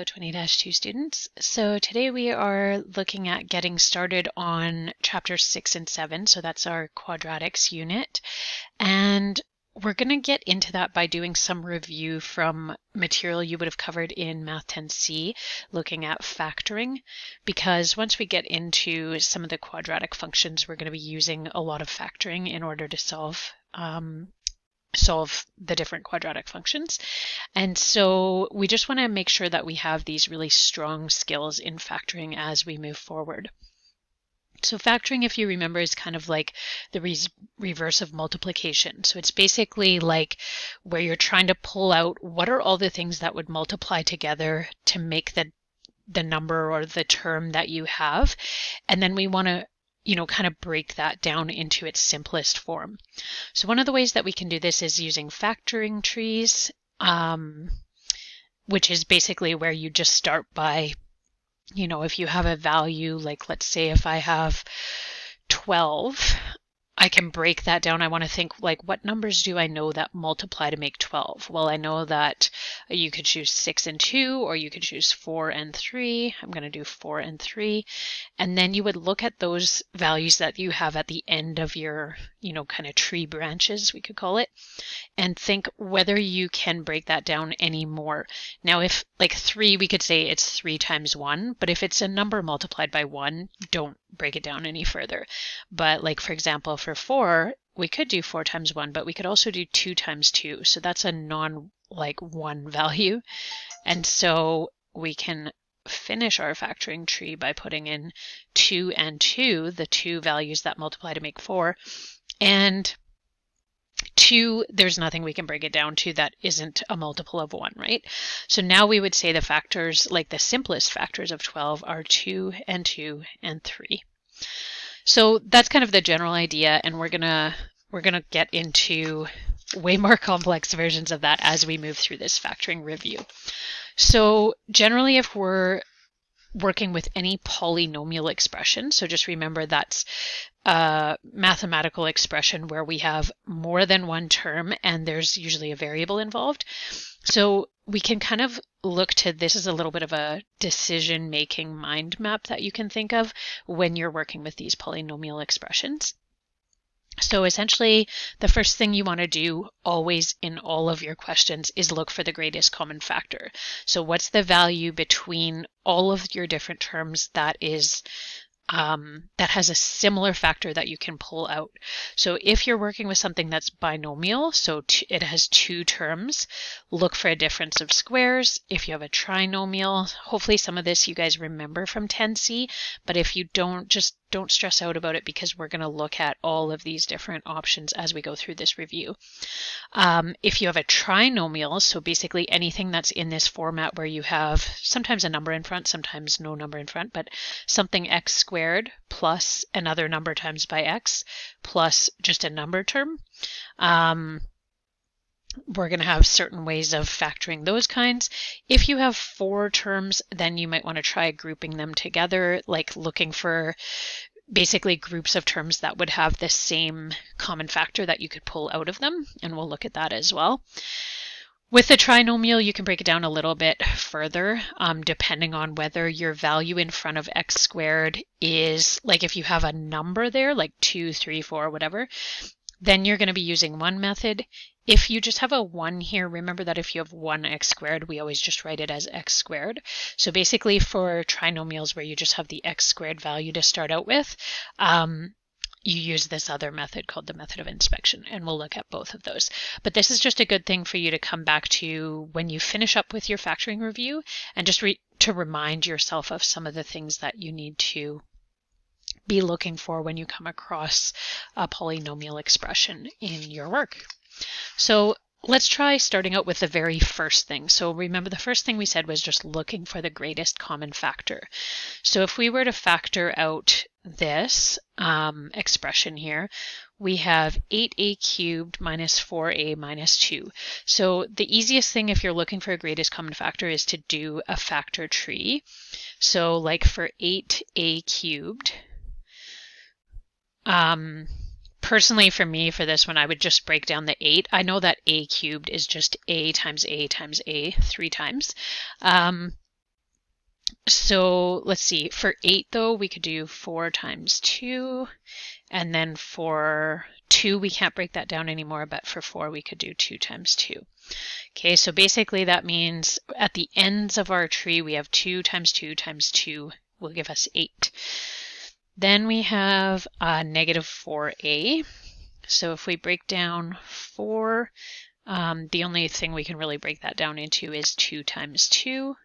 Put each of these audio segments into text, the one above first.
Hello 20-2 students. So today we are looking at getting started on chapter 6 and 7. So that's our quadratics unit. And we're going to get into that by doing some review from material you would have covered in Math 10C, looking at factoring, because once we get into some of the quadratic functions, we're going to be using a lot of factoring in order to solve the different quadratic functions. And so we just want to make sure that we have these really strong skills in factoring as we move forward. So factoring, if you remember, is kind of like the reverse of multiplication. So it's basically like where you're trying to pull out what are all the things that would multiply together to make the number or the term that you have. And then we want to kind of break that down into its simplest form. So one of the ways that we can do this is using factoring trees, which is basically where you just start by, if you have a value, like let's say if I have 12, I can break that down. I want to think like, what numbers do I know that multiply to make 12? Well, I know that you could choose 6 and 2, or you could choose 4 and 3. I'm going to do 4 and 3. And then you would look at those values that you have at the end of your, kind of tree branches, we could call it, and think whether you can break that down any more. Now, if like 3, we could say it's 3 times 1, but if it's a number multiplied by 1, don't break it down any further. But like, for example, for 4, we could do 4 times 1, but we could also do 2 times 2. So that's a non-1 value. And so we can finish our factoring tree by putting in 2 and 2, the two values that multiply to make 4. And 2, there's nothing we can break it down to that isn't a multiple of 1, right? So now we would say the factors, like the simplest factors of 12, are 2 and 2 and 3. So that's kind of the general idea, and we're gonna get into way more complex versions of that as we move through this factoring review. So generally, if we're working with any polynomial expression, so just remember that's a mathematical expression where we have more than one term and there's usually a variable involved. So we can kind of look to this as a little bit of a decision-making mind map that you can think of when you're working with these polynomial expressions. So essentially, the first thing you want to do always in all of your questions is look for the greatest common factor. So what's the value between all of your different terms that is that has a similar factor that you can pull out. So if you're working with something that's binomial, so it has 2 terms, look for a difference of squares. If you have a trinomial, hopefully some of this you guys remember from 10C, but if you don't, just don't stress out about it because we're going to look at all of these different options as we go through this review. If you have a trinomial, so basically anything that's in this format where you have sometimes a number in front, sometimes no number in front, but something x squared plus another number times by x plus just a number term, we're going to have certain ways of factoring those kinds. If you have 4 terms, then you might want to try grouping them together, like looking for basically groups of terms that would have the same common factor that you could pull out of them, and we'll look at that as well. With the trinomial, you can break it down a little bit further, depending on whether your value in front of x squared is, like if you have a number there, like 2, 3, 4, whatever, then you're going to be using one method. If you just have a 1 here, remember that if you have 1x squared, we always just write it as x squared. So basically for trinomials where you just have the x squared value to start out with, you use this other method called the method of inspection, and we'll look at both of those. But this is just a good thing for you to come back to when you finish up with your factoring review, and just to remind yourself of some of the things that you need to be looking for when you come across a polynomial expression in your work. So let's try starting out with the very first thing. So remember, the first thing we said was just looking for the greatest common factor. So if we were to factor out this expression here, we have 8a cubed minus 4a minus 2. So the easiest thing if you're looking for a greatest common factor is to do a factor tree. So like for 8a cubed, personally, for me, for this one, I would just break down the 8. I know that a cubed is just a times a times a 3 times. So let's see, for 8 though, we could do 4 times 2, and then for 2, we can't break that down anymore, but for 4, we could do 2 times 2. Okay, so basically that means at the ends of our tree, we have 2 times 2 times 2 will give us 8. Then we have negative 4a. So if we break down 4, the only thing we can really break that down into is 2 times 2.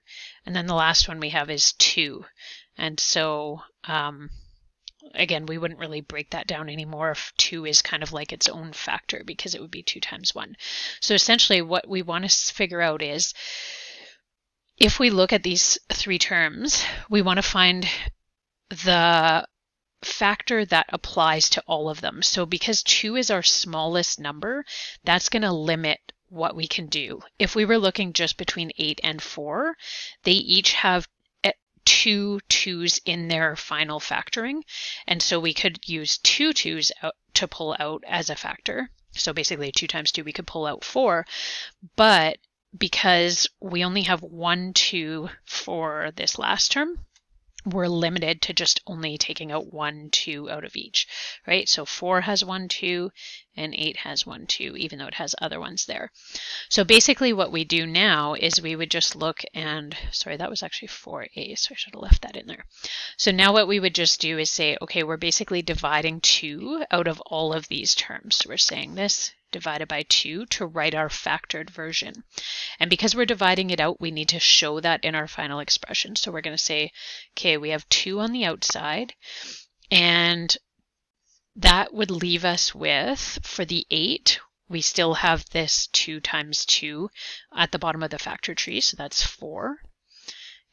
And then the last one we have is 2. And so, again, we wouldn't really break that down anymore if 2 is kind of like its own factor because it would be 2 times 1. So essentially what we want to figure out is if we look at these 3 terms, we want to find the factor that applies to all of them. So because 2 is our smallest number, that's going to limit what we can do. If we were looking just between 8 and 4, they each have 2 2's in their final factoring, and so we could use 2 2's to pull out as a factor. So basically 2 times 2, we could pull out 4, but because we only have 1 2 for this last term, we're limited to just only taking out 1 2 out of each, right? So 4 has 1 2 and 8 has 1 2, even though it has other ones there. So basically what we do now is we would just look and, sorry, that was actually 4a, so I should have left that in there. So now what we would just do is say, okay, we're basically dividing 2 out of all of these terms. So we're saying this divided by 2 to write our factored version. And because we're dividing it out, we need to show that in our final expression. So we're going to say, okay, we have 2 on the outside, and that would leave us with, for the 8, we still have this 2 times 2 at the bottom of the factor tree, so that's 4.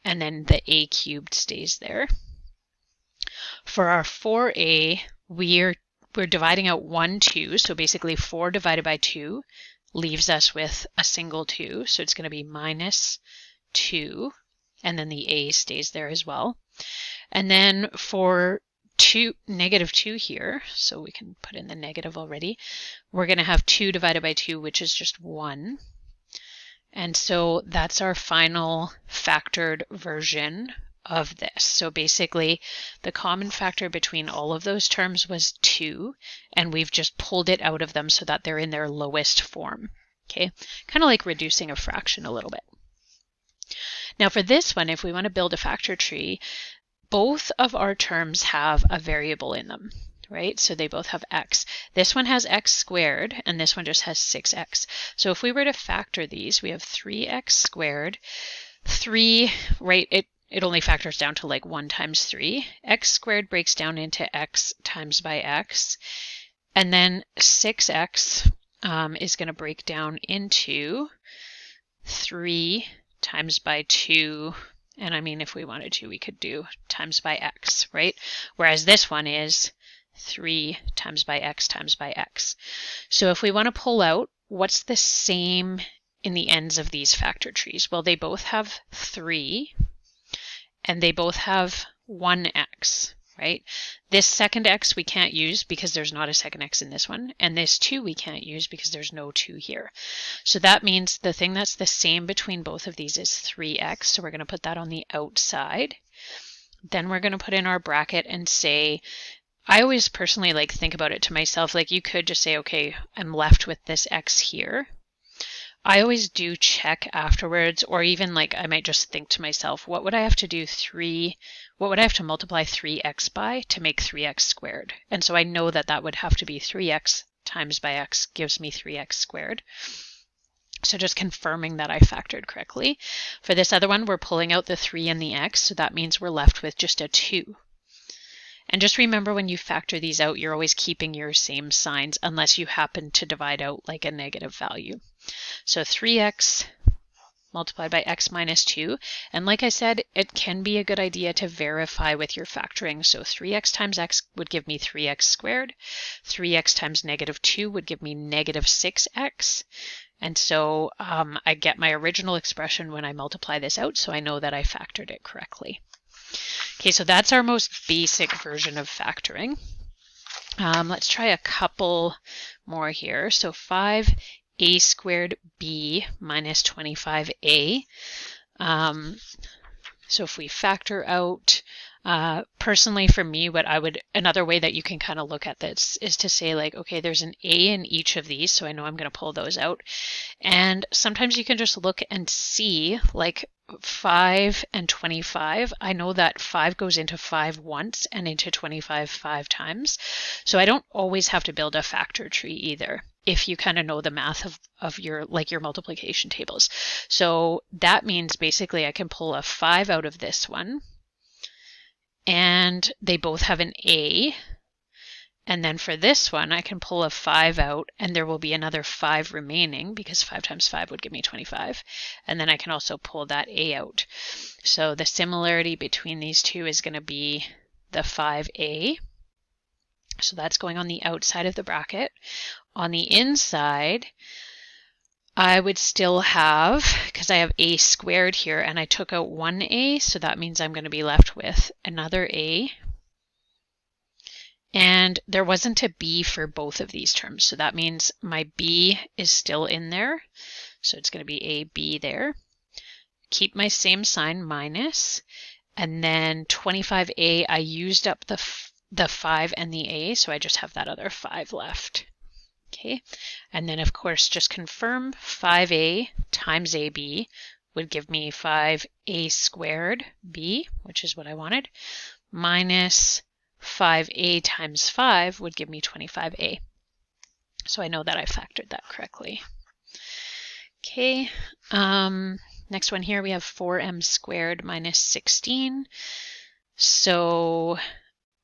And then the a cubed stays there. For our 4a, we're dividing out 1 2, so basically 4 divided by 2 leaves us with a single 2, so it's going to be minus 2, and then the a stays there as well. And then for negative 2 here, so we can put in the negative already, we're going to have 2 divided by 2, which is just 1. And so that's our final factored version of this. So basically the common factor between all of those terms was 2, and we've just pulled it out of them so that they're in their lowest form. Okay, kind of like reducing a fraction a little bit. Now for this one, if we want to build a factor tree, both of our terms have a variable in them, right? So they both have x. This one has x squared, and this one just has 6x. So if we were to factor these, we have 3x squared. 3, right, it only factors down to like 1 times 3. X squared breaks down into x times by x. And then 6x is going to break down into 3 times by 2. And I mean, if we wanted to, we could do times by x, right? Whereas this one is 3 times by x times by x. So if we want to pull out what's the same in the ends of these factor trees, well, they both have 3. And they both have 1x, right? This second x we can't use because there's not a second x in this one. And this 2 we can't use because there's no 2 here. So that means the thing that's the same between both of these is 3x. So we're going to put that on the outside. Then we're going to put in our bracket and say, I always personally like think about it to myself, like you could just say, okay, I'm left with this x here. I always do check afterwards, or even like I might just think to myself, what would I have to do what would I have to multiply 3x by to make 3x squared? And so I know that that would have to be 3x times by x gives me 3x squared. So just confirming that I factored correctly. For this other one, we're pulling out the 3 and the x, so that means we're left with just a 2. And just remember when you factor these out, you're always keeping your same signs unless you happen to divide out like a negative value. So 3x multiplied by x minus 2. And like I said, it can be a good idea to verify with your factoring. So 3x times x would give me 3x squared. 3x times negative 2 would give me negative 6x. And so I get my original expression when I multiply this out, so I know that I factored it correctly. Okay, so that's our most basic version of factoring. Let's try a couple more here. So 5a squared b minus 25a. So if we factor out, personally for me, another way that you can kind of look at this is to say like, okay, there's an A in each of these, so I know I'm going to pull those out. And sometimes you can just look and see like 5 and 25. I know that 5 goes into 5 once and into 25 5 times. So I don't always have to build a factor tree either, if you kind of know the math of your multiplication tables. So that means basically I can pull a 5 out of this one, and they both have an A. And then for this one, I can pull a 5 out, and there will be another 5 remaining, because 5 times 5 would give me 25. And then I can also pull that A out. So the similarity between these two is going to be the 5A. So that's going on the outside of the bracket. On the inside, I would still have, because I have A squared here, and I took out one A, so that means I'm going to be left with another A. And there wasn't a B for both of these terms, so that means my B is still in there. So it's going to be AB there. Keep my same sign, minus. And then 25A, I used up the 5 and the A, so I just have that other 5 left. Okay, and then of course just confirm 5A times AB would give me 5A squared B, which is what I wanted, minus 5A times 5 would give me 25A. So I know that I factored that correctly. Okay, next one here we have 4M squared minus 16. So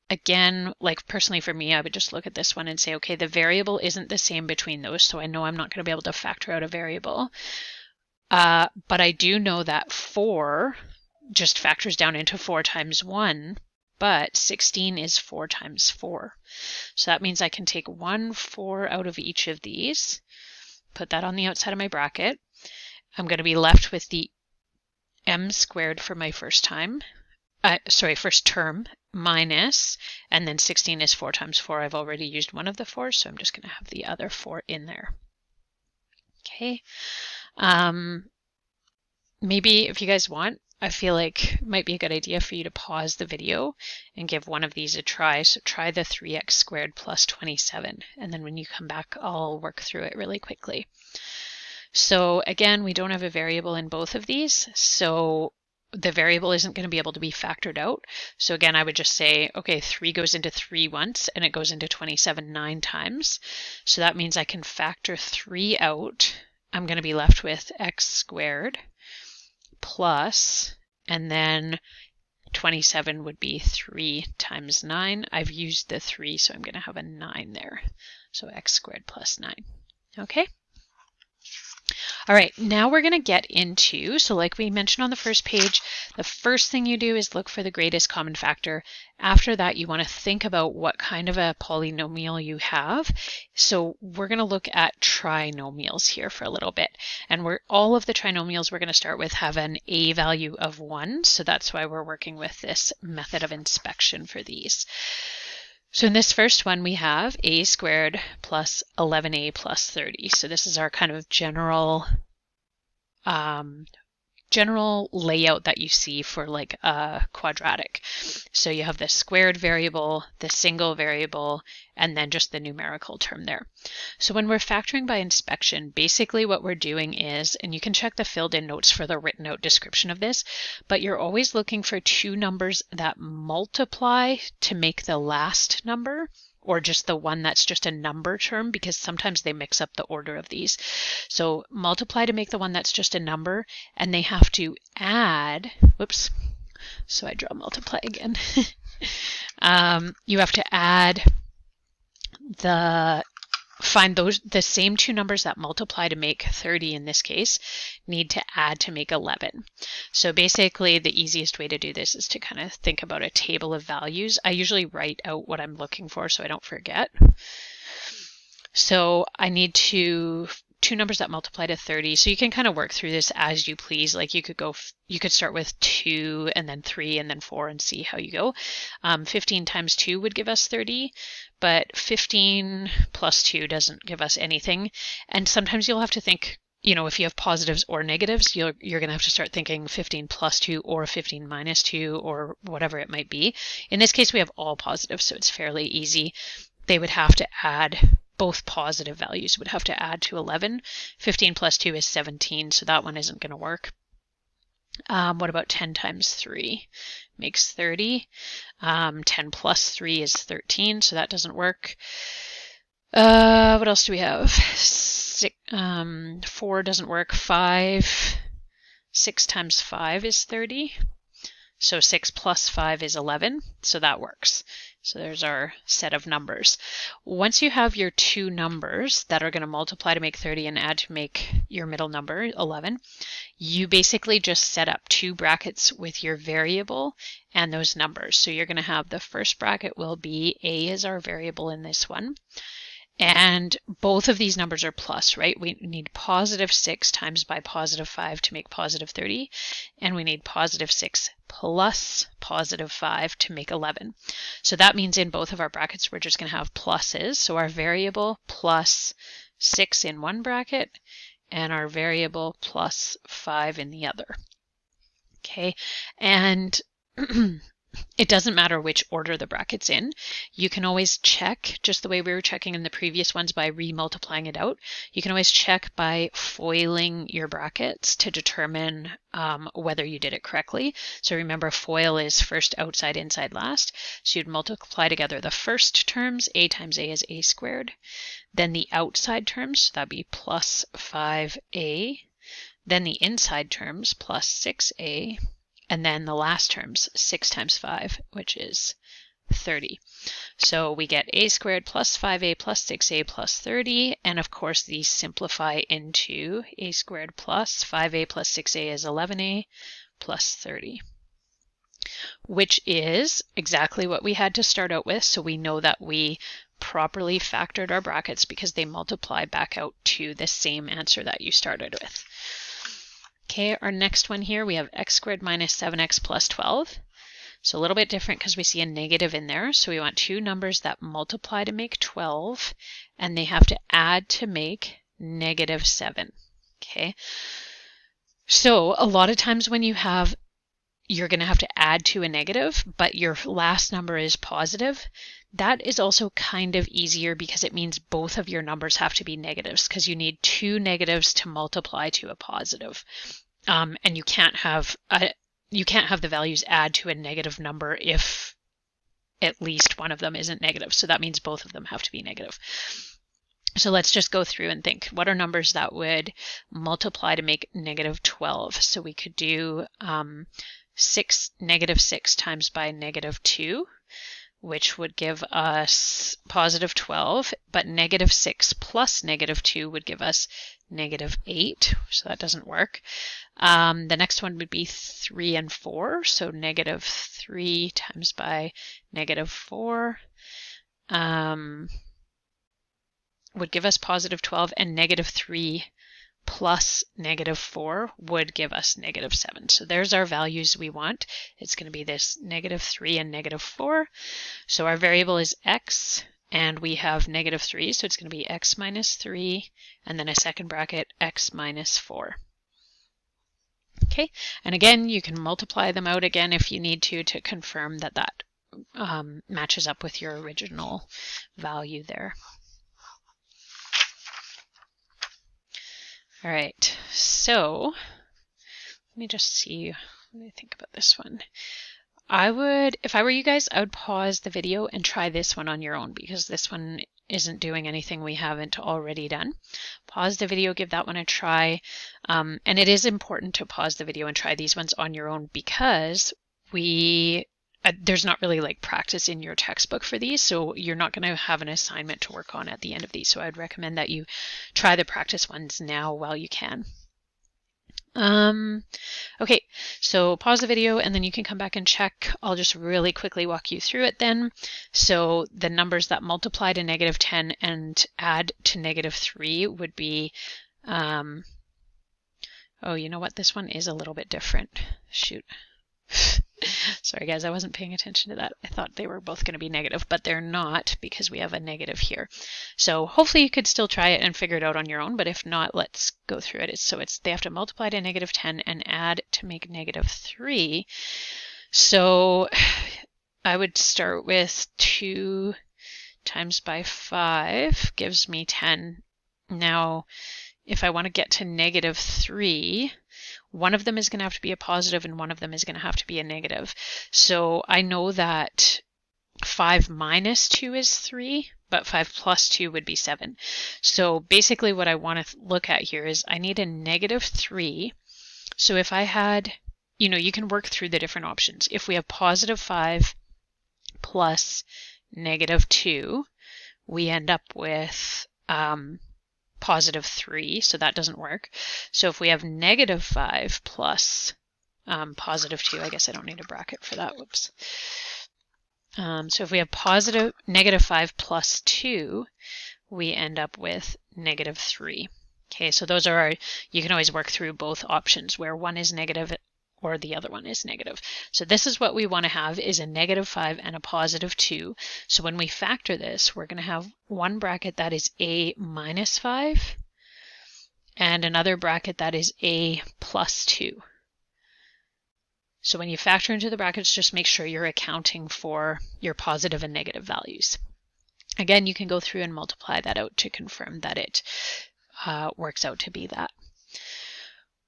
again, like personally for me, I would just look at this one and say, okay, the variable isn't the same between those, so I know I'm not going to be able to factor out a variable. But I do know that 4 just factors down into 4 times 1, but 16 is 4 times 4. So that means I can take 1 4 out of each of these, put that on the outside of my bracket. I'm going to be left with the m squared for my first term, minus, and then 16 is 4 times 4. I've already used one of the 4s, so I'm just going to have the other 4 in there. Okay. Maybe if you guys want, I feel like it might be a good idea for you to pause the video and give one of these a try. So try the 3x squared plus 27, and then when you come back, I'll work through it really quickly. So again, we don't have a variable in both of these, so the variable isn't going to be able to be factored out. So again, I would just say, okay, 3 goes into 3 once, and it goes into 27 9 times. So that means I can factor 3 out. I'm going to be left with x squared plus, and then 27 would be 3 times 9. I've used the 3, so I'm going to have a 9 there. So x squared plus 9. Okay? All right, now we're going to get into, so like we mentioned on the first page, the first thing you do is look for the greatest common factor. After that, you want to think about what kind of a polynomial you have. So we're going to look at trinomials here for a little bit. And all of the trinomials we're going to start with have an a value of 1. So that's why we're working with this method of inspection for these. So in this first one, we have a squared plus 11a plus 30. So this is our kind of general layout that you see for like a quadratic. So you have the squared variable, the single variable, and then just the numerical term there. So when we're factoring by inspection, basically what we're doing is, and you can check the filled in notes for the written out description of this, but you're always looking for two numbers that multiply to make the last number, or just the one that's just a number term, because sometimes they mix up the order of these. So multiply to make the one that's just a number, and they have to add, whoops, so I draw multiply again. You have to add find the same two numbers that multiply to make 30 in this case, need to add to make 11. So basically the easiest way to do this is to kind of think about a table of values. I usually write out what I'm looking for so I don't forget. So I need two numbers that multiply to 30. So you can kind of work through this as you please. Like you could start with 2 and then 3 and then 4 and see how you go. 15 times 2 would give us 30, but 15 plus 2 doesn't give us anything. And sometimes you'll have to think you know, if you have positives or negatives, you're going to have to start thinking 15 plus 2 or 15 minus 2 or whatever it might be. In this case, we have all positives, so it's fairly easy. They would have to add, both positive values would have to add to 11. 15 plus 2 is 17, so that one isn't going to work. What about 10 times 3? Makes 30. 10 plus 3 is 13, so that doesn't work. What else do we have? 4 doesn't work. 5. 6 times 5 is 30. So 6 plus 5 is 11, so that works. So there's our set of numbers. Once you have your two numbers that are going to multiply to make 30 and add to make your middle number, 11, you basically just set up two brackets with your variable and those numbers. So you're going to have the first bracket will be A is our variable in this one. And both of these numbers are plus, right? We need positive 6 times by positive 5 to make positive 30. And we need positive 6 plus positive 5 to make 11. So that means in both of our brackets, we're just going to have pluses. So our variable plus 6 in one bracket and our variable plus 5 in the other. Okay, and it doesn't matter which order the bracket's in. You can always check, just the way we were checking in the previous ones by re-multiplying it out. You can always check by foiling your brackets to determine whether you did it correctly. So remember, FOIL is first, outside, inside, last. So you'd multiply together the first terms. A times A is A squared. Then the outside terms, so that'd be plus 5A. Then the inside terms, plus 6A. And then the last terms, 6 times 5, which is 30. So we get A squared plus 5A plus 6A plus 30. And of course, these simplify into A squared plus 5A plus 6A is 11A plus 30, which is exactly what we had to start out with. So we know that we properly factored our brackets because they multiply back out to the same answer that you started with. Okay, our next one here, we have x squared minus 7x plus 12. So a little bit different because we see a negative in there. So we want two numbers that multiply to make 12, and they have to add to make negative 7. Okay, so a lot of times when you have, you're going to have to add to a negative, but your last number is positive. That is also kind of easier because it means both of your numbers have to be negatives because you need two negatives to multiply to a positive. And you can't have the values add to a negative number if at least one of them isn't negative. So that means both of them have to be negative. So let's just go through and think, what are numbers that would multiply to make negative 12? So we could do negative 6 times by negative 2, which would give us positive 12, but negative 6 plus negative 2 would give us negative 8, so that doesn't work. The next one would be 3 and 4, so negative 3 times by negative 4 would give us positive 12, and negative 3 plus negative 4 would give us negative 7. So there's our values we want. It's going to be this negative 3 and negative 4. So our variable is x, and we have negative 3, so it's going to be x minus 3, and then a second bracket, x minus 4. Okay, and again, you can multiply them out again if you need to confirm that that matches up with your original value there. All right, so let me just see what I think about this one. If I were you guys, I would pause the video and try this one on your own because this one isn't doing anything we haven't already done. Pause the video, give that one a try. And it is important to pause the video and try these ones on your own because there's not really like practice in your textbook for these, so you're not going to have an assignment to work on at the end of these. So I'd recommend that you try the practice ones now while you can. Okay, so pause the video and then you can come back and check. I'll just really quickly walk you through it then. So the numbers that multiply to negative 10 and add to negative 3 would be, oh, you know what? This one is a little bit different. Shoot. Sorry guys, I wasn't paying attention to that. I thought they were both going to be negative, but they're not because we have a negative here. So hopefully you could still try it and figure it out on your own, but if not, let's go through it. So they have to multiply to -10 and add to make -3. So I would start with 2 times by 5 gives me 10. Now, if I want to get to -3, one of them is going to have to be a positive and one of them is going to have to be a negative. So I know that 5 minus 2 is 3, but 5 plus 2 would be 7. So basically what I want to look at here is I need a -3. So if I had, you can work through the different options. If we have +5 plus -2, we end up with +3, so that doesn't work. So if we have -5 plus +2, I guess I don't need a bracket for that, whoops. So if we have -5 plus 2, we end up with -3. Okay, so those are you can always work through both options where one is negative or the other one is negative. So this is what we want to have, is a -5 and a +2. So when we factor this, we're going to have one bracket that is a -5 and another bracket that is a +2. So when you factor into the brackets, just make sure you're accounting for your positive and negative values. Again, you can go through and multiply that out to confirm that it works out to be that.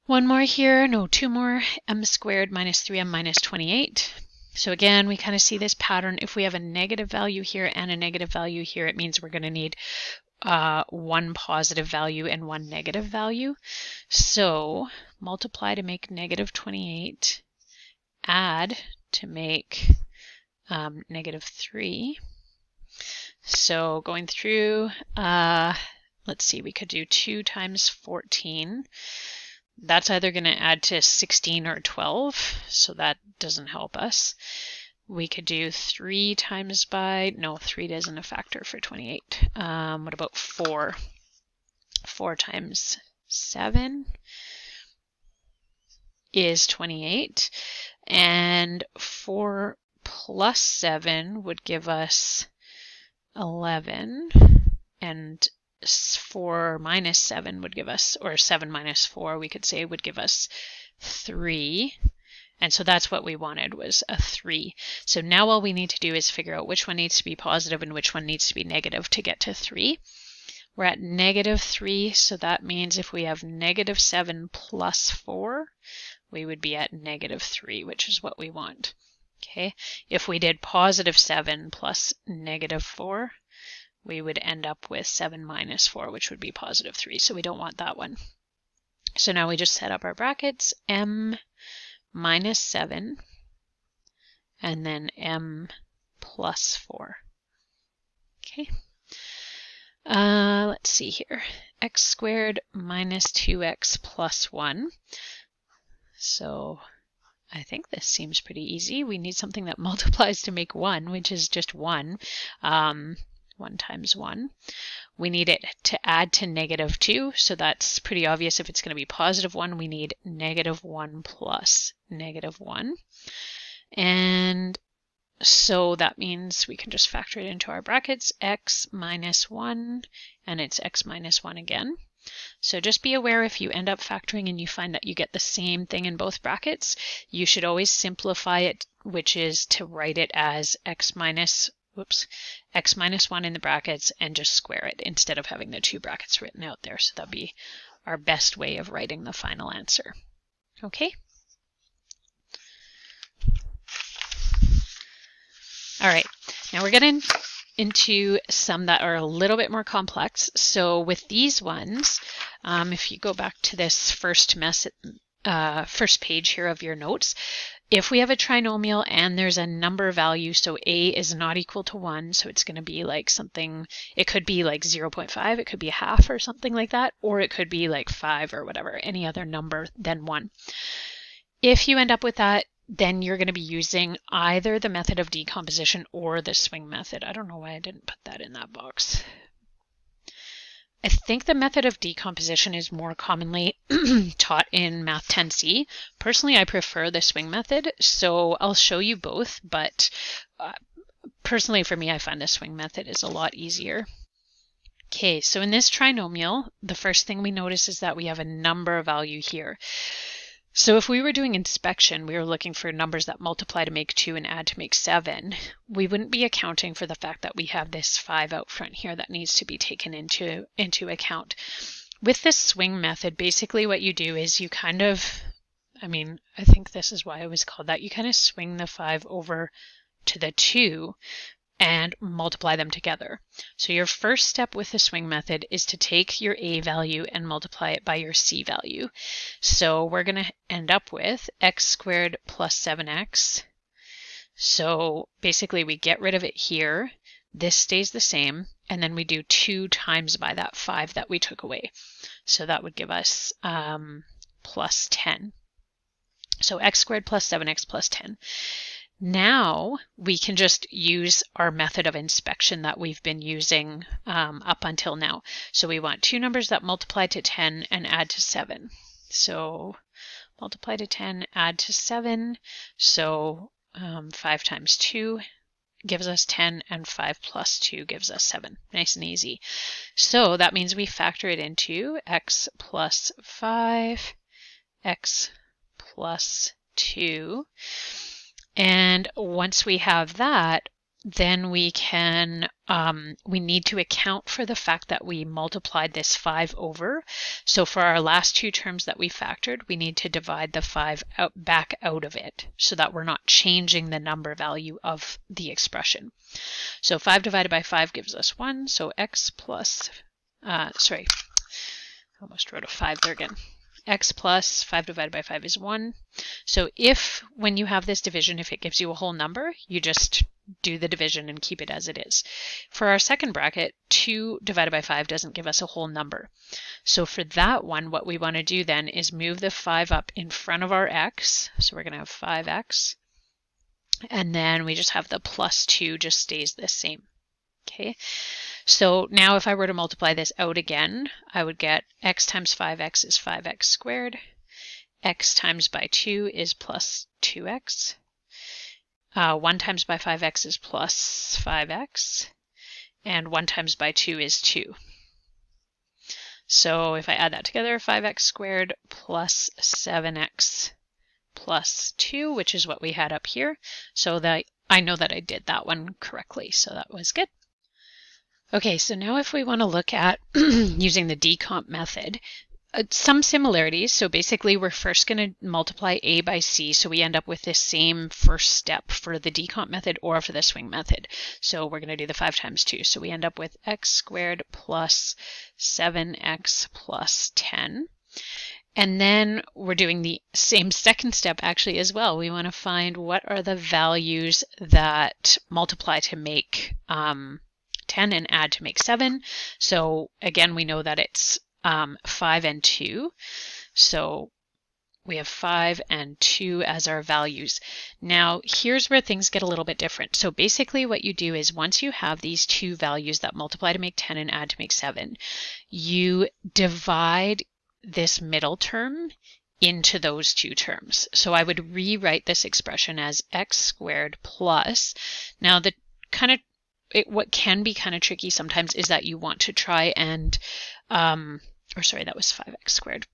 One more here, no, two more, m squared minus 3m minus 28. So again, we kind of see this pattern. If we have a negative value here and a negative value here, it means we're going to need one positive value and one negative value. So multiply to make -28, add to make -3. So going through, let's see, we could do 2 times 14. That's either going to add to 16 or 12, so that doesn't help us. We could do 3 times by, no, 3 isn't a factor for 28. What about 4? 4 times 7 is 28, and 4 plus 7 would give us 11, and 4 minus 7 would give us, or 7 minus 4 we could say would give us 3. And so that's what we wanted, was a 3. So now all we need to do is figure out which one needs to be positive and which one needs to be negative to get to 3. We're at -3, so that means if we have -7 plus 4, we would be at -3, which is what we want. Okay, if we did +7 plus -4, we would end up with 7 minus 4, which would be +3. So we don't want that one. So now we just set up our brackets, m minus 7, and then m plus 4. Okay. Let's see here. X squared minus 2x plus 1. So I think this seems pretty easy. We need something that multiplies to make 1, which is just 1. 1 times 1. We need it to add to -2, so that's pretty obvious. If it's going to be +1, we need -1 plus -1. And so that means we can just factor it into our brackets, x minus 1, and it's x minus 1 again. So just be aware if you end up factoring and you find that you get the same thing in both brackets, you should always simplify it, which is to write it as x minus 1 in the brackets and just square it instead of having the two brackets written out there. So that'd be our best way of writing the final answer. Okay? All right, now we're getting into some that are a little bit more complex. So with these ones, if you go back to this first page here of your notes, if we have a trinomial and there's a number value, so a is not equal to 1, so it's going to be like something, it could be like 0.5, it could be a half or something like that, or it could be like 5 or whatever, any other number than 1. If you end up with that, then you're going to be using either the method of decomposition or the swing method. I don't know why I didn't put that in that box. I think the method of decomposition is more commonly taught in Math 10C. Personally, I prefer the swing method, so I'll show you both, but personally for me, I find the swing method is a lot easier. Okay, so in this trinomial, the first thing we notice is that we have a number value here. So if we were doing inspection, we were looking for numbers that multiply to make 2 and add to make 7, we wouldn't be accounting for the fact that we have this 5 out front here that needs to be taken into account. With this swing method, basically what you do is you kind of, I think this is why it was called that, you kind of swing the 5 over to the 2 and multiply them together. So your first step with the swing method is to take your A value and multiply it by your C value. So we're going to end up with x squared plus 7x. So basically we get rid of it here. This stays the same. And then we do 2 times by that 5 that we took away. So that would give us plus 10. So x squared plus 7x plus 10. Now we can just use our method of inspection that we've been using up until now. So we want two numbers that multiply to 10 and add to 7. So multiply to 10, add to 7. So 5 times 2 gives us 10, and 5 plus 2 gives us 7. Nice and easy. So that means we factor it into x plus 5, x plus 2. And once we have that, then we can, we need to account for the fact that we multiplied this 5 over. So for our last two terms that we factored, we need to divide the 5 back out of it so that we're not changing the number value of the expression. So 5 divided by 5 gives us 1. So x plus, sorry, I almost wrote a 5 there again. X plus 5 divided by 5 is 1. So if, when you have this division, if it gives you a whole number, you just do the division and keep it as it is. For our second bracket, 2 divided by 5 doesn't give us a whole number. So for that one, what we want to do then is move the 5 up in front of our x. So we're going to have 5x. And then we just have the plus 2 just stays the same. Okay. So now if I were to multiply this out again, I would get x times 5x is 5x squared. X times by 2 is plus 2x. 1 times by 5x is plus 5x. And 1 times by 2 is 2. So if I add that together, 5x squared plus 7x plus 2, which is what we had up here. So that I know that I did that one correctly, so that was good. Okay, so now if we want to look at using the decomp method, some similarities. So basically we're first going to multiply A by C, so we end up with this same first step for the decomp method or for the swing method. So we're going to do the 5 times 2. So we end up with x squared plus 7x plus 10. And then we're doing the same second step actually as well. We want to find what are the values that multiply to make 10 and add to make 7. So again, we know that it's 5 and 2. So we have 5 and 2 as our values. Now here's where things get a little bit different. So basically what you do is once you have these two values that multiply to make 10 and add to make 7, you divide this middle term into those two terms. So I would rewrite this expression as x squared plus, now the kind of what can be kind of tricky sometimes is that you want to try and, or sorry, that was 5x squared.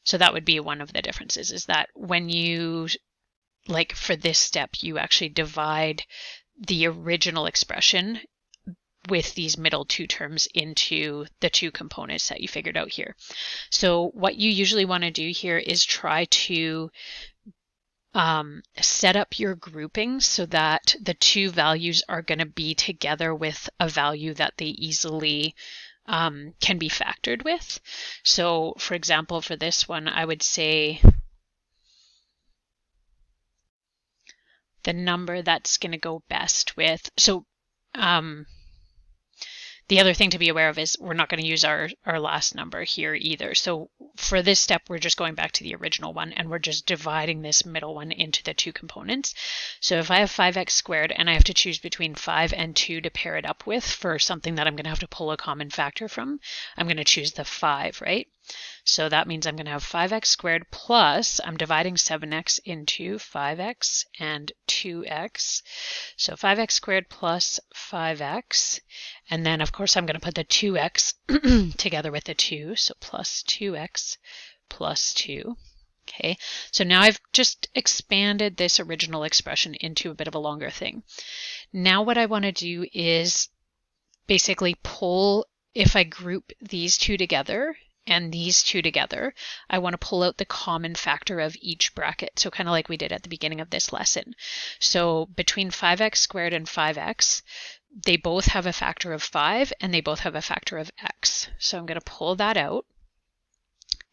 So that would be one of the differences, is that when you, like for this step, you actually divide the original expression with these middle two terms into the two components that you figured out here. So what you usually want to do here is try to set up your groupings so that the two values are going to be together with a value that they easily can be factored with. So for example, for this one, I would say the number that's going to go best with, so The other thing to be aware of is we're not going to use our last number here either. So for this step, we're just going back to the original one and we're just dividing this middle one into the two components. So if I have 5x squared and I have to choose between 5 and 2 to pair it up with for something that I'm going to have to pull a common factor from, I'm going to choose the 5, right? So that means I'm going to have 5x squared plus, I'm dividing 7x into 5x and 2x. So 5x squared plus 5x. And then, of course, I'm going to put the 2x together with the 2. So plus 2x plus 2. Okay, so now I've just expanded this original expression into a bit of a longer thing. Now what I want to do is basically pull, if I group these two together, and these two together, I want to pull out the common factor of each bracket. So kind of like we did at the beginning of this lesson. So between 5x squared and 5x, they both have a factor of 5 and they both have a factor of x. So I'm going to pull that out.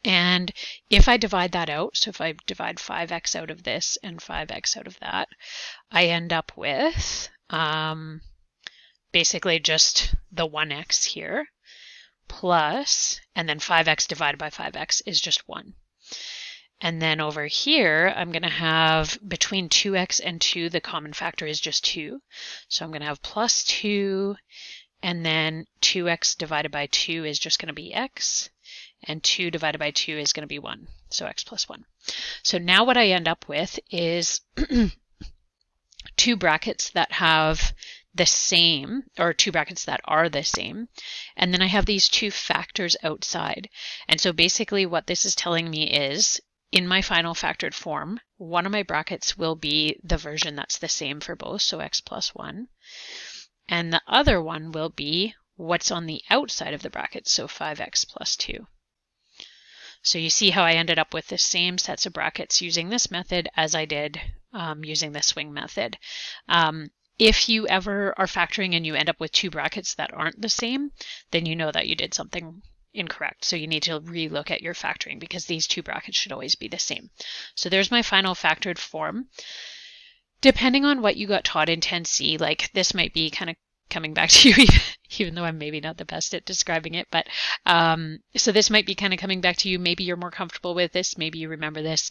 And if I divide that out, so if I divide 5x out of this and 5x out of that, I end up with basically just the 1x here. Plus, and then 5x divided by 5x is just 1. And then over here, I'm going to have between 2x and 2, the common factor is just 2. So I'm going to have plus 2, and then 2x divided by 2 is just going to be x, and 2 divided by 2 is going to be 1, so x plus 1. So now what I end up with is two brackets that have the same, or two brackets that are the same, and then I have these two factors outside. And so basically what this is telling me is, in my final factored form, one of my brackets will be the version that's the same for both, so x plus 1, and the other one will be what's on the outside of the bracket, so 5x plus 2. So you see how I ended up with the same sets of brackets using this method as I did using the swing method. If you ever are factoring and you end up with two brackets that aren't the same, then you know that you did something incorrect. So you need to relook at your factoring because these two brackets should always be the same. So there's my final factored form. Depending on what you got taught in 10C, like this might be kind of coming back to you, even though I'm maybe not the best at describing it, but so this might be kind of coming back to you. Maybe you're more comfortable with this. Maybe you remember this.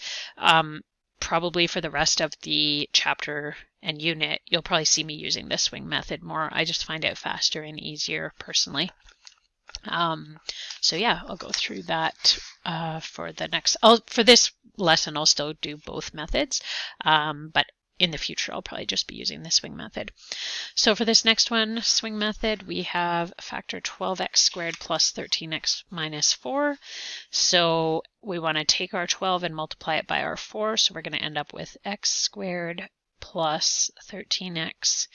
Probably for the rest of the chapter and unit, you'll probably see me using the swing method more. I just find it faster and easier personally. So yeah, I'll go through that for the next, for this lesson, I'll still do both methods, but in the future, I'll probably just be using the swing method. So for this next one, swing method, we have factor 12x squared plus 13x minus 4. So we want to take our 12 and multiply it by our 4. So we're going to end up with x squared plus 13x.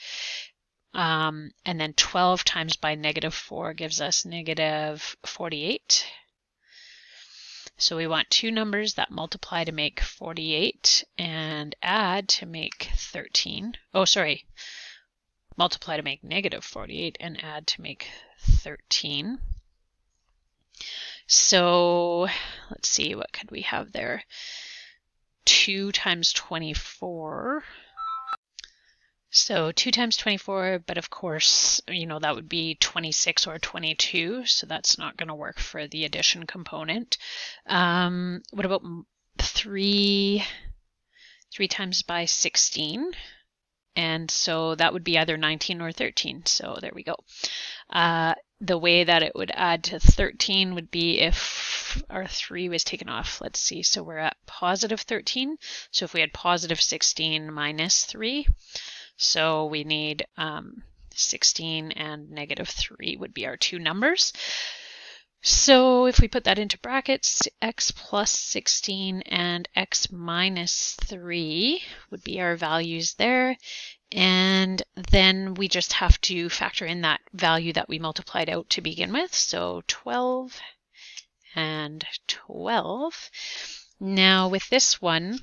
And then 12 times by negative 4 gives us negative 48. So we want two numbers that multiply to make 48 and add to make 13. Oh, sorry. Multiply to make negative 48 and add to make 13. So let's see, what could we have there? 2 times 24. So 2 times 24, but of course, you know, that would be 26 or 22, so that's not going to work for the addition component. What about 3 times by 16? And so that would be either 19 or 13, so there we go. The way that it would add to 13 would be if our 3 was taken off. Let's see, so we're at positive 13, so if we had positive 16 minus 3, so we need 16 and negative 3 would be our two numbers. So if we put that into brackets, x plus 16 and x minus 3 would be our values there. And then we just have to factor in that value that we multiplied out to begin with. So 12 and 12. Now with this one,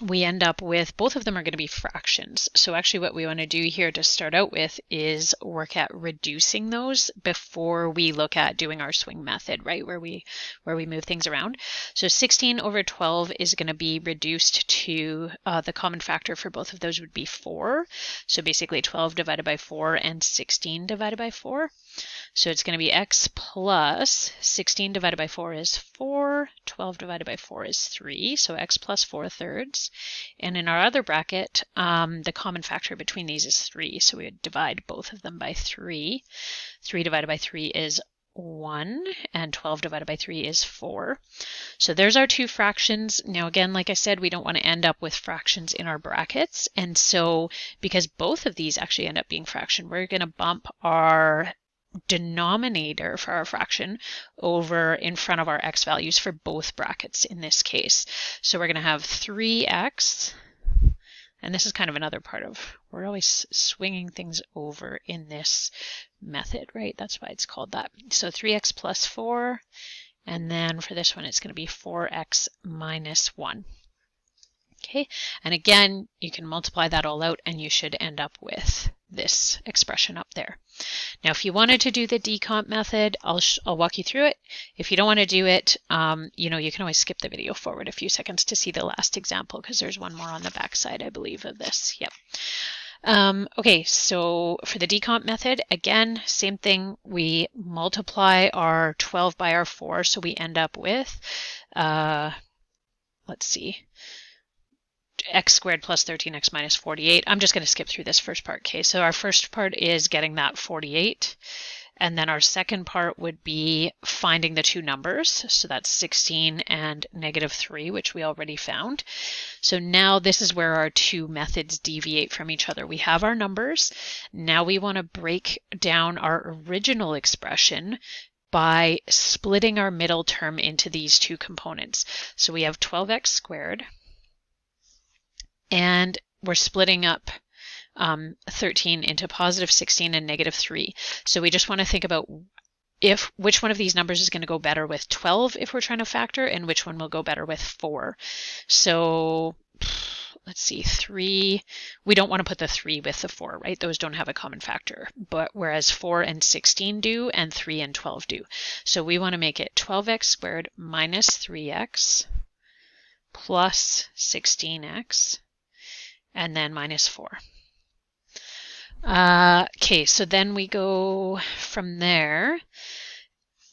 we end up with, both of them are going to be fractions. So actually what we want to do here to start out with is work at reducing those before we look at doing our swing method, right, where we move things around. So 16 over 12 is going to be reduced to, the common factor for both of those would be 4. So basically 12 divided by 4 and 16 divided by 4. So it's going to be x plus 16 divided by 4 is 4, 12 divided by 4 is 3, so x plus 4/3. And in our other bracket, the common factor between these is 3, so we would divide both of them by 3. 3 divided by 3 is 1, and 12 divided by 3 is 4. So there's our two fractions. Now again, like I said, we don't want to end up with fractions in our brackets, and so because both of these actually end up being fraction, we're going to bump our denominator for our fraction over in front of our x values for both brackets in this case. So we're going to have 3x, and this is kind of another part of, we're always swinging things over in this method, right? That's why it's called that. So 3x plus 4, and then for this one it's going to be 4x minus 1. Okay, and again, you can multiply that all out and you should end up with this expression up there. Now, if you wanted to do the decomp method, I'll walk you through it. If you don't want to do it, you know, you can always skip the video forward a few seconds to see the last example, because there's one more on the back side, I believe, of this. Yep. Okay, so for the decomp method, again, same thing. We multiply our 12 by our 4, so we end up with, let's see, x squared plus 13x minus 48. I'm just going to skip through this first part. Okay, so our first part is getting that 48. And then our second part would be finding the two numbers. So that's 16 and -3, which we already found. So now this is where our two methods deviate from each other. We have our numbers. Now we want to break down our original expression by splitting our middle term into these two components. So we have 12x squared. And we're splitting up 13 into positive 16 and -3. So we just want to think about which one of these numbers is going to go better with 12 if we're trying to factor, and which one will go better with 4. So let's see, 3, we don't want to put the 3 with the 4, right? Those don't have a common factor, but whereas 4 and 16 do, and 3 and 12 do. So we want to make it 12x squared minus 3x plus 16x, and then minus 4. Okay, so then we go from there.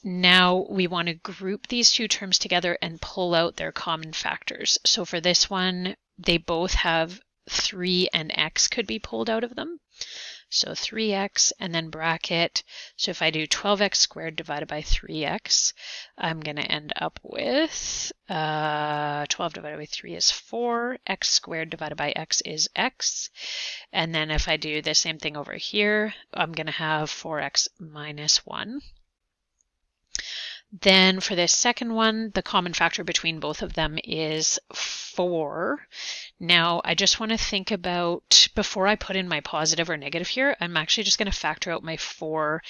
Now we want to group these two terms together and pull out their common factors. So for this one, they both have 3 and x could be pulled out of them. So 3x and then bracket. So if I do 12x squared divided by 3x, I'm going to end up with 12 divided by 3 is 4. X squared divided by x is x. And then if I do the same thing over here, I'm going to have 4x minus 1. Then for this second one, the common factor between both of them is 4. Now, I just want to think about, before I put in my positive or negative here, I'm actually just going to factor out my 4.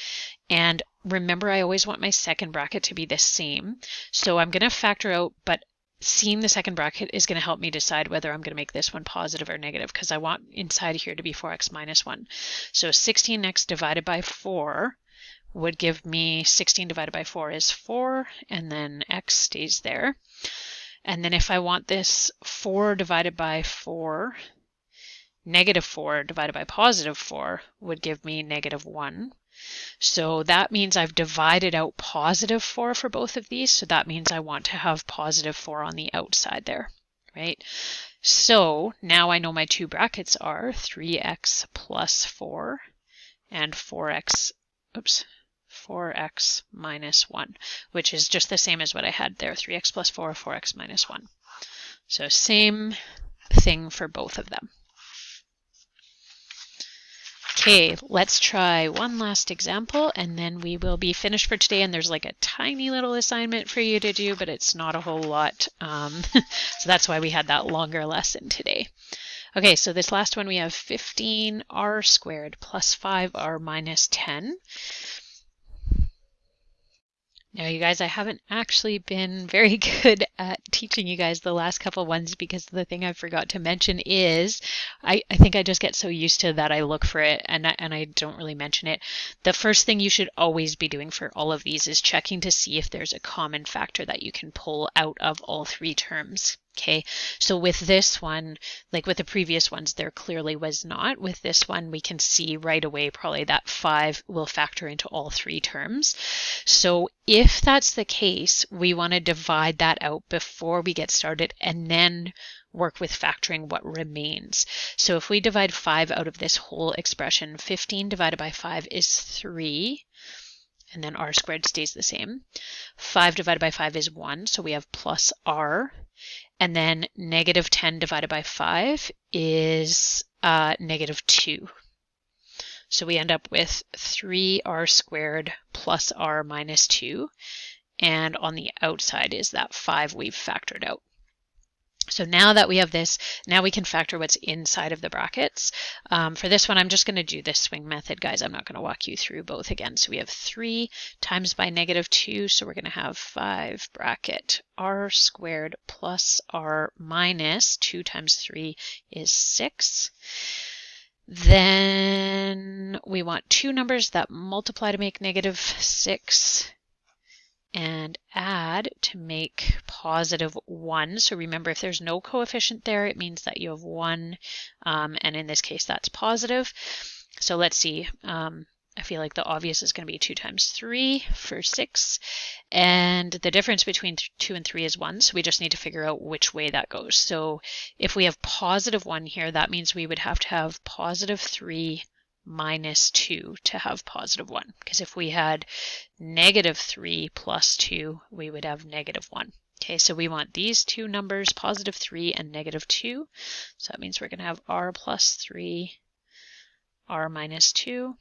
And remember, I always want my second bracket to be the same. So I'm going to factor out, but seeing the second bracket is going to help me decide whether I'm going to make this one positive or negative, because I want inside here to be 4x minus 1. So 16x divided by 4 would give me 16 divided by 4 is 4, and then x stays there. And then if I want this 4 divided by 4, negative 4 divided by positive 4 would give me -1. So that means I've divided out positive 4 for both of these. So that means I want to have positive 4 on the outside there, right? So now I know my two brackets are 3x plus 4 and 4x minus 1, which is just the same as what I had there, 3x plus 4, 4x minus 1. So same thing for both of them. Okay, let's try one last example and then we will be finished for today. And there's like a tiny little assignment for you to do, but it's not a whole lot. So that's why we had that longer lesson today. Okay, so this last one we have 15r squared plus 5r minus 10. Now, you guys, I haven't actually been very good at teaching you guys the last couple ones because the thing I forgot to mention is I think I just get so used to that I look for it and I don't really mention it. The first thing you should always be doing for all of these is checking to see if there's a common factor that you can pull out of all three terms. Okay, so with this one, like with the previous ones, there clearly was not. With this one, we can see right away probably that 5 will factor into all three terms. So if that's the case, we want to divide that out before we get started and then work with factoring what remains. So if we divide 5 out of this whole expression, 15 divided by 5 is 3. And then r squared stays the same. 5 divided by 5 is 1, so we have plus r. And then negative 10 divided by 5 is negative 2. So we end up with 3r squared plus r minus 2. And on the outside is that 5 we've factored out. So now that we have this, now we can factor what's inside of the brackets. For this one, I'm just going to do this swing method, guys. I'm not going to walk you through both again. So we have 3 times by negative 2. So we're going to have 5 bracket r squared plus r minus 2 times 3 is 6. Then we want two numbers that multiply to make negative 6 and add to make positive 1. So remember, if there's no coefficient there, it means that you have 1, and in this case, that's positive. So let's see. I feel like the obvious is going to be 2 times 3 for 6, and the difference between 2 and 3 is 1, so we just need to figure out which way that goes. So if we have positive 1 here, that means we would have to have positive 3 minus 2 to have positive 1, because if we had negative 3 plus 2, we would have negative 1. Okay, so we want these two numbers, positive 3 and negative 2. So that means we're going to have r plus 3, r minus 2.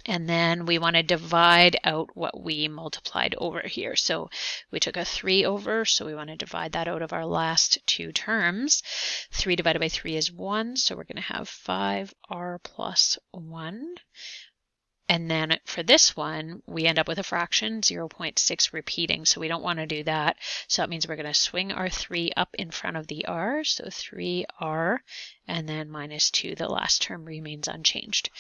And then we want to divide out what we multiplied over here. So we took a 3 over, so we want to divide that out of our last two terms. 3 divided by 3 is 1, so we're going to have 5r plus 1. And then for this one, we end up with a fraction, 0.6 repeating, so we don't want to do that. So that means we're going to swing our 3 up in front of the r, so 3r, and then minus 2, the last term remains unchanged.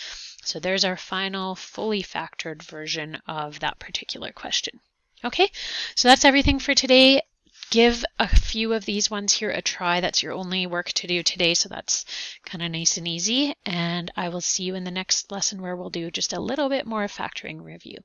So there's our final fully factored version of that particular question. Okay, so that's everything for today. Give a few of these ones here a try. That's your only work to do today, so that's kind of nice and easy. And I will see you in the next lesson where we'll do just a little bit more factoring review.